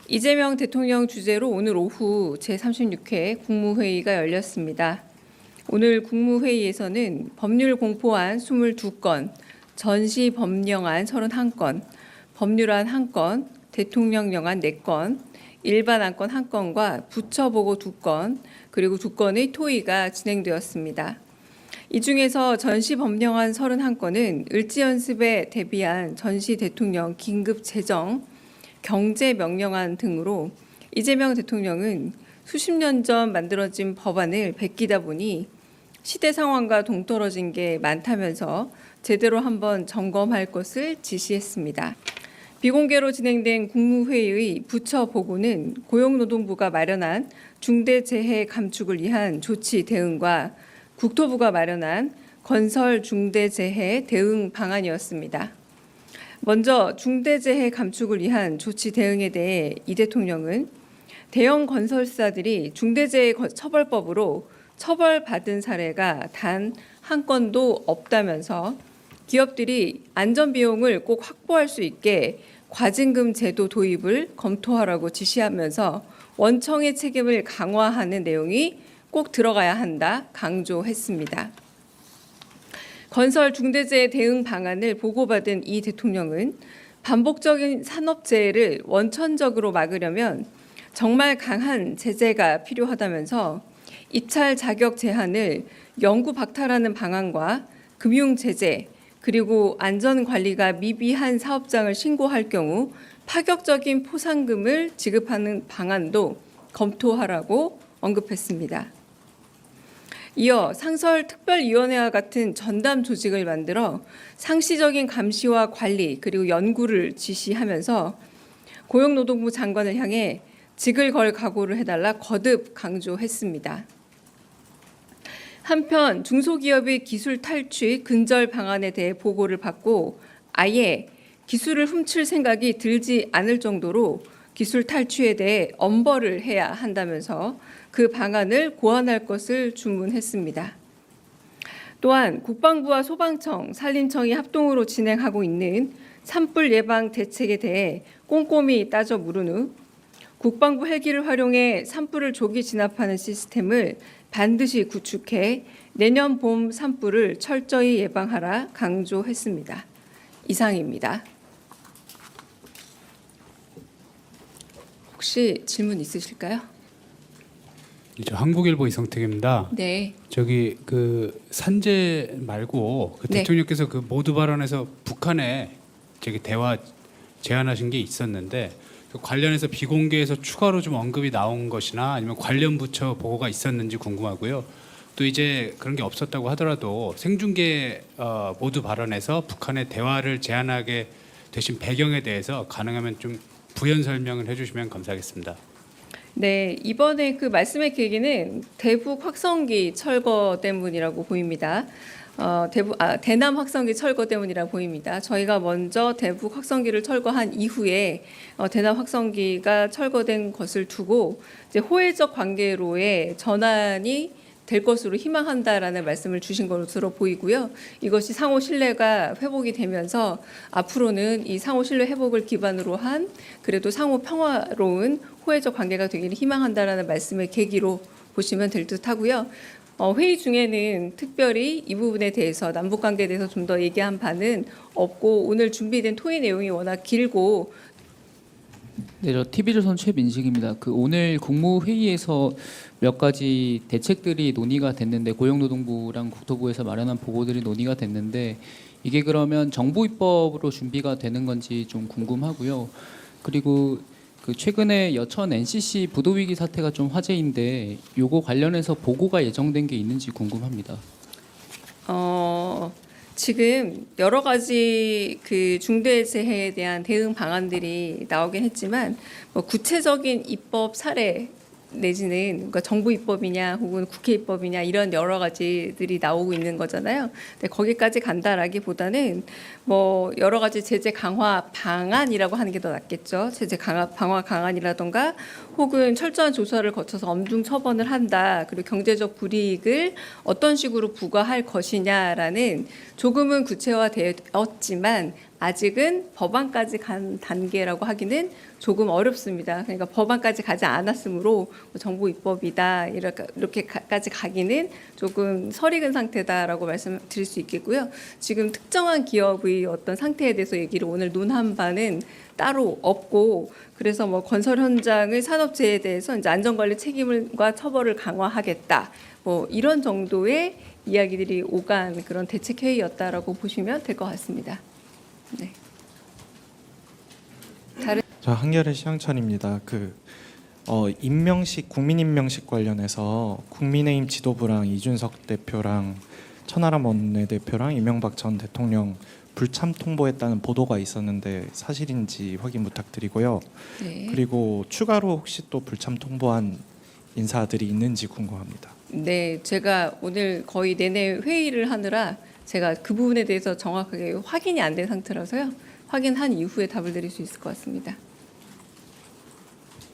이재명 대통령 주재로 오늘 오후 제36회 국무회의가 열렸습니다. 오늘 국무회의에서는 법률 공포안 22건, 전시 법령안 31건, 법률안 1건, 대통령령안 4건, 일반 안건 1건과 부처보고 2건, 그리고 2건의 토의가 진행되었습니다. 이 중에서 전시 법령안 31건은 을지연습에 대비한 전시 대통령 긴급 재정, 경제 명령안 등으로 이재명 대통령은 수십 년 전 만들어진 법안을 베끼다 보니 시대 상황과 동떨어진 게 많다면서 제대로 한번 점검할 것을 지시했습니다. 비공개로 진행된 국무회의의 부처 보고는 고용노동부가 마련한 중대재해 감축을 위한 조치 대응과 국토부가 마련한 건설 중대재해 대응 방안이었습니다. 먼저 중대재해 감축을 위한 조치 대응에 대해 이 대통령은 대형 건설사들이 중대재해 처벌법으로 처벌받은 사례가 단 한 건도 없다면서 기업들이 안전비용을 꼭 확보할 수 있게 과징금 제도 도입을 검토하라고 지시하면서 원청의 책임을 강화하는 내용이 꼭 들어가야 한다 강조했습니다. 건설 중대재해 대응 방안을 보고받은 이 대통령은 반복적인 산업재해를 원천적으로 막으려면 정말 강한 제재가 필요하다면서 입찰 자격 제한을 영구 박탈하는 방안과 금융 제재 그리고 안전관리가 미비한 사업장을 신고할 경우 파격적인 포상금을 지급하는 방안도 검토하라고 언급했습니다. 이어 상설특별위원회와 같은 전담 조직을 만들어 상시적인 감시와 관리 그리고 연구를 지시하면서 고용노동부 장관을 향해 직을 걸 각오를 해달라 거듭 강조했습니다. 한편 중소기업의 기술 탈취 근절 방안에 대해 보고를 받고 아예 기술을 훔칠 생각이 들지 않을 정도로 기술 탈취에 대해 엄벌을 해야 한다면서 그 방안을 고안할 것을 주문했습니다. 또한 국방부와 소방청, 산림청이 합동으로 진행하고 있는 산불 예방 대책에 대해 꼼꼼히 따져 물은 후 국방부 헬기를 활용해 산불을 조기 진압하는 시스템을 반드시 구축해 내년 봄 산불을 철저히 예방하라 강조했습니다. 이상입니다. 혹시 질문 있으실까요? 저 한국일보 이성택입니다. 네. 저기 그 산재 말고 그 네. 대통령께서 그 모두 발언에서 북한에 저기 대화 제안하신 게 있었는데 그 관련해서 비공개에서 추가로 좀 언급이 나온 것이나 아니면 관련 부처 보고가 있었는지 궁금하고요. 또 이제 그런 게 없었다고 하더라도 생중계 모두 발언에서 북한의 대화를 제안하게 되신 배경에 대해서 가능하면 좀 부연 설명을 해주시면 감사하겠습니다. 네, 이번에 그 말씀의 계기는 대북 확성기 철거 때문이라고 보입니다. 대남 확성기 철거 때문이라 보입니다. 저희가 먼저 대북 확성기를 철거한 이후에 대남 확성기가 철거된 것을 두고 이제 호혜적 관계로의 전환이 될 것으로 희망한다라는 말씀을 주신 것으로 보이고요. 이것이 상호 신뢰가 회복이 되면서 앞으로는 이 상호 신뢰 회복을 기반으로 한 그래도 상호 평화로운 호혜적 관계가 되기를 희망한다라는 말씀의 계기로 보시면 될 듯하고요. 회의 중에는 특별히 이 부분에 대해서 남북 관계에 대해서 좀 더 얘기한 바는 없고 오늘 준비된 토의 내용이 워낙 길고 네, 저 TV조선 최민식입니다. 그 오늘 국무회의에서 몇 가지 대책들이 논의가 됐는데 고용노동부랑 국토부에서 마련한 보고들이 논의가 됐는데 이게 그러면 정부 입법으로 준비가 되는 건지 좀 궁금하고요. 그리고 그 최근에 여천 NCC 부도위기 사태가 좀 화제인데 요거 관련해서 보고가 예정된 게 있는지 궁금합니다. 지금 여러 가지 그 중대재해에 대한 대응 방안들이 나오긴 했지만 뭐 구체적인 입법 사례 내지는 그러니까 정부 입법이냐 혹은 국회 입법이냐 이런 여러 가지들이 나오고 있는 거잖아요. 근데 거기까지 간다라기보다는 뭐 여러 가지 제재 강화 방안이라고 하는 게 더 낫겠죠. 제재 강화 강안이라던가 혹은 철저한 조사를 거쳐서 엄중 처벌을 한다. 그리고 경제적 불이익을 어떤 식으로 부과할 것이냐라는 조금은 구체화되었지만 아직은 법안까지 간 단계라고 하기는 조금 어렵습니다. 그러니까 법안까지 가지 않았으므로 정부 입법이다 이렇게까지 가기는 조금 설익은 상태다라고 말씀드릴 수 있겠고요. 지금 특정한 기업의 어떤 상태에 대해서 얘기를 오늘 논한 바는 따로 없고, 그래서 뭐 건설 현장의 산업재해에 대해서 이제 안전관리 책임과 처벌을 강화하겠다, 뭐 이런 정도의 이야기들이 오간 그런 대책 회의였다라고 보시면 될 것 같습니다. 네. 저 한겨레 시향천입니다. 임명식 국민 임명식 관련해서 국민의힘 지도부랑 이준석 대표랑 천하람 원내대표랑 이명박 전 대통령 불참 통보했다는 보도가 있었는데 사실인지 확인 부탁드리고요. 네. 그리고 추가로 혹시 또 불참 통보한 인사들이 있는지 궁금합니다. 네, 제가 오늘 거의 내내 회의를 하느라 제가 그 부분에 대해서 정확하게 확인이 안 된 상태라서요. 확인한 이후에 답을 드릴 수 있을 것 같습니다.